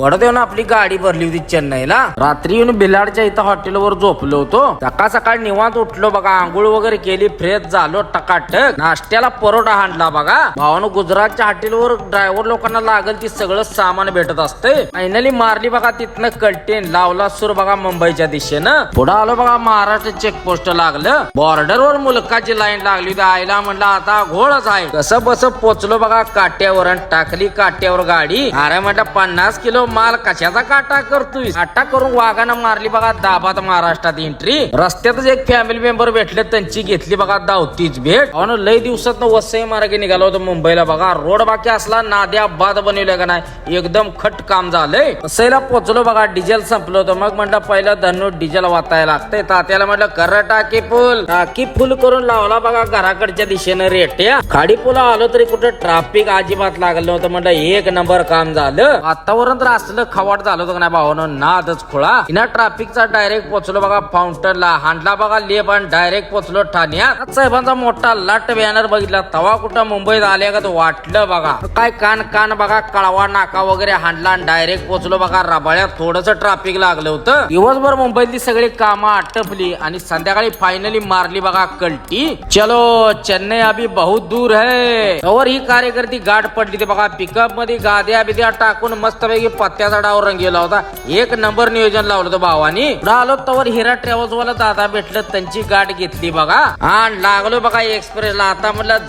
वडदेवून आपली गाडी भरली होती चेन्नईला. रात्री येऊन बिलाडच्या इथं हॉटेलवर झोपलो होतो. सकाळ सकाळ निवांत उठलो बघा, आंघोळ वगैरे केली, फ्रेश झालो, टकाटक नाश्त्याला परोठा हाणला बघा. भावानं गुजरातच्या हॉटेलवर ड्रायव्हर लोकांना लागल ती सगळं सामान भेटत असते. फायनली मारली बघा तिथनं कल्टेन, लावला सूर बघा मुंबईच्या दिशेनं. पुढे आलो बघा, महाराष्ट्र चेकपोस्ट लागलं. बॉर्डरवर मुलकाची लाईन लागली होती. आईला म्हणलं आता घोळच आहे. कसं बस पोचलो बघा काट्यावर आणि टाकली काट्यावर गाडी. अरे म्हटलं 50 किलो माल कशाचा काटा करतोय. काटा करून वाघानं मारली बघा दाबात महाराष्ट्रात एंट्री. रस्त्यातच एक फॅमिली मेंबर भेटले, त्यांची घेतली बघा धावतीच भेट. अहो लय दिवसात वसई मार्गे निघालो होतो मुंबईला बघा. रोड बाकी असला नाद्या बाद बनवल्या का नाही, एकदम खट काम झालंय. वसईला पोचलो बघा, डिझेल संपलं होतं. मग म्हटलं पहिलं धन्नो डिझेल वाचायला लागतंय. तात्याला म्हटलं कर टाकी फुल करून लावला बघा घराकडच्या दिशेनं रेट्या. खाडी पुला आलो तरी कुठं ट्रॅफिक अजिबात लागलं होतं. म्हटलं एक नंबर काम झालं. वातावरण तर असलं खवाट झालं होतं का नाही भावानं, नादच खुळा. हिना ट्रॅफिकचा डायरेक्ट पोचलो बघा फाउंटनला, हांडला बघा लेप आणि डायरेक्ट पोचलो ठाण्यात. साहेबांचा मोठा लाट बॅनर बघितला, तवा कुठं मुंबईत आल्या का वाटलं बघा. काय कान बघा, कळवा नाका वगैरे हांडला आणि डायरेक्ट पोचलो बघा रबाळ्यात. थोडस ट्रॅफिक लागलं होतं. दिवसभर मुंबईतली सगळी कामं आटपली आणि संध्याकाळी फायनली मारली बघा कल्टी. चलो चेन्नई अभी बहुत दूर है. तवर ही कार्यकर्ती गाठ पडली ते बघा. पिकअप मध्ये गाद्या बिद्या टाकून मस्तपैकी पत्त्याचा डाव रंगीला होता. एक नंबर नियोजन लावलं होतं भावानी. आलो तवर हिरा ट्रॅव्हल्स वाला दादा भेटलं, त्यांची गाठ घेतली बघा आणि लागलो बघा एक्सप्रेसला. आता म्हटलं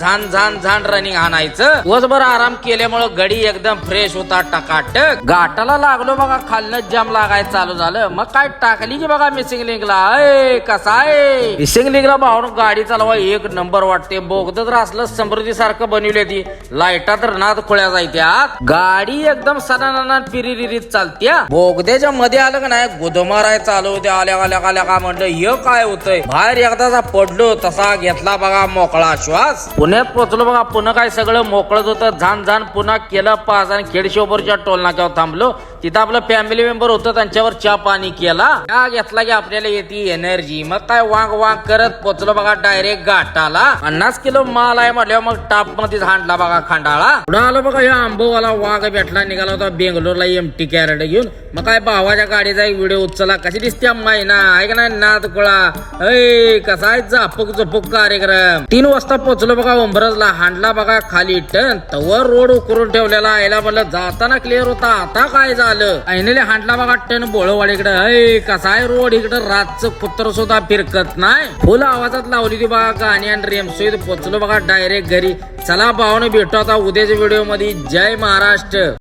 झान रनिंग हाणायचं. दिवसभर आराम केल्यामुळे गडी एकदम फ्रेश होता टकाटक. घाटाला लागलो बघा, खालनं जाम लागायला चालू झालं. मग काय टाकली की बघा मिसिंग लिंकला. कसा आहे मिसिंग लिंकला भावानं गाडी चालवा एक नंबर वाटते. बोगद तर असलं समृद्धी सारखं बनवली ती. लाईटा तर नाद खोळ्या जायत्यात. गाडी एकदम सणाना पिरिरिरीत चालत्या. बोगद्याच्या मध्ये आलं का नाही, गुदमाराय चालू होते. आल्या का म्हटलं हे काय होतंय. बाहेर एकदाचा पडलो तसा घेतला बघा मोकळा श्वास. पुण्यात पोहोचलो बघा. पुन्हा काय सगळं मोकळत होतं. झान पुन्हा केलं पास आणि खेडशिवपूरच्या टोल नाक्यावर थांबलो. तिथं आपलं फॅमिली मेंबर होतं, त्यांच्यावर चहा पाणी केला. चहा घेतला की आपल्याला येते एनर्जी. मग काय वांग करत पोचलो बघा डायरेक्ट घाटाला. 50 किलो माल आहे म्हटल्यावर मग टाप मध्येच हांडला बघा खंडाळा. पुढे आलो बघा, ह्या आंबोवाला वाघ भेटला, निघाला होता बेंगलोरला एमटी कॅरेट घेऊन. मग काय भावाच्या गाडीचा एक व्हिडिओ उचलला. कशी दिसते माहिना आहे का नाही, नाद कुळा. कसा आहे झपक कार्यक्रम. 3 वाजता पोचलो बघा उंबरजला. हांडला बघा खाली टन. तवर रोड उकरून ठेवलेला. आयला म्हणलं जाताना क्लिअर होता, आता काय झालं. फायनली हांडला बघा टन बोळवाडीकडे. कसा आहे रोड इकडं, रातचं कुत्र सुद्धा फिरकत नाही. फुल आवाजात लावली ती बघा गाणी आणि रेमसोईत पोचलो बघा डायरेक्ट घरी. चला भावानं भेटू आता उद्याच्या व्हिडिओ मध्ये. जय महाराष्ट्र.